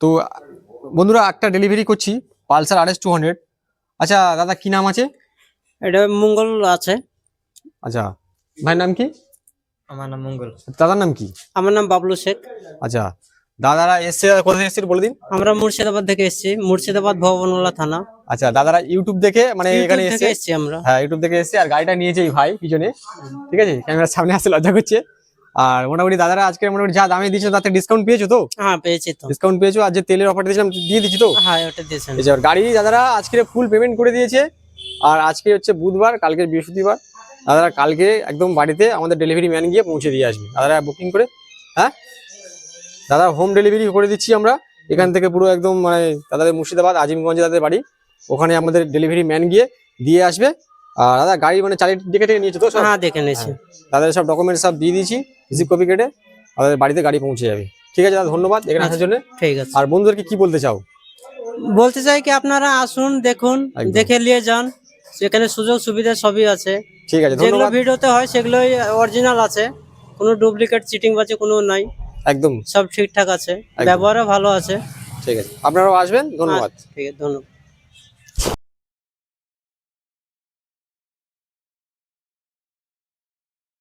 তো বন্ধুরা একটা ডেলিভারি করছি পালসার RS 200। আচ্ছা দাদা কি নাম আছে? এটা মঙ্গল আছে। আচ্ছা ভাইয়ের নাম কি? আমার নাম মঙ্গল। দাদার নাম কি? আমার নাম বাবলু শেখ। আচ্ছা দাদারা এসছে, কোথা থেকে এসছে বলে দিন। আমরা মুর্শিদাবাদ থেকে এসেছি, মুর্শিদাবাদ ভবনওয়ালা থানা। আচ্ছা দাদারা ইউটিউব দেখে মানে এখানে ইউটিউব থেকে এসছে। এসেছি আমরা। হ্যাঁ ইউটিউব থেকে এসছে, আর গাড়িটা নিয়েছে এই ভাই পিছনে, ঠিক আছে, ক্যামেরার সামনে আসতে লজ্জা করছে। আর মোটামুটি দাদারা আজকে মোটামুটি যা দামে দিয়েছো তাতে ডিসকাউন্ট পেয়েছো তো? হ্যাঁ পেয়েছি তো। ডিসকাউন্ট পেয়েছো, আর যে তেলের অফার দিয়েছিলাম দিয়ে দিচ্ছি তো? হ্যাঁ ওটা দিয়েছেন। এই যে গাড়ি দাদারা আজকে ফুল পেমেন্ট করে দিয়েছে। আর আজকে হচ্ছে বুধবার, কালকে বৃহস্পতিবার। দাদারা কালকে একদম বাড়িতে আমাদের ডেলিভারি ম্যান গিয়ে পৌঁছে দিয়ে আসবে। দাদারা বুকিং করে, হ্যাঁ দাদা হোম ডেলিভারি করে দিচ্ছি আমরা এখান থেকে পুরো একদম, মানে দাদাদের মুর্শিদাবাদ আজিমগঞ্জে তাদের বাড়ি, ওখানে আমাদের ডেলিভারি ম্যান গিয়ে দিয়ে আসবে। আর দাদা গাড়ি মানে চালিয়ে দেখে টেকে নিয়েছে তো সব? হ্যাঁ দেখে নিয়েছি। তাদের সব ডকুমেন্টস সব দিয়ে দিয়েছি, রিসিভ কপি কেটে আমাদের বাড়িতে গাড়ি পৌঁছে যাবে। ঠিক আছে দাদা, ধন্যবাদ এখানে আসার জন্য। ঠিক আছে। আর বন্ধুদেরকে কি বলতে চাও? বলতে চাই কি আপনারা আসুন, দেখুন, একদম। দেখে নিয়ে যান। সেখানে সুযোগ সুবিধা সবই আছে। ঠিক আছে যেগুলো ধন্যবাদ। ভিডিওতে হয় সেগুলোই অরিজিনাল আছে, কোনো ডুপ্লিকেট চিটিং বাজে কোনো নাই, একদম সব ঠিকঠাক আছে, ব্যবহারও ভালো আছে। ঠিক আছে, আপনারাও আসবেন। ধন্যবাদ। ঠিক আছে, ধন্যবাদ।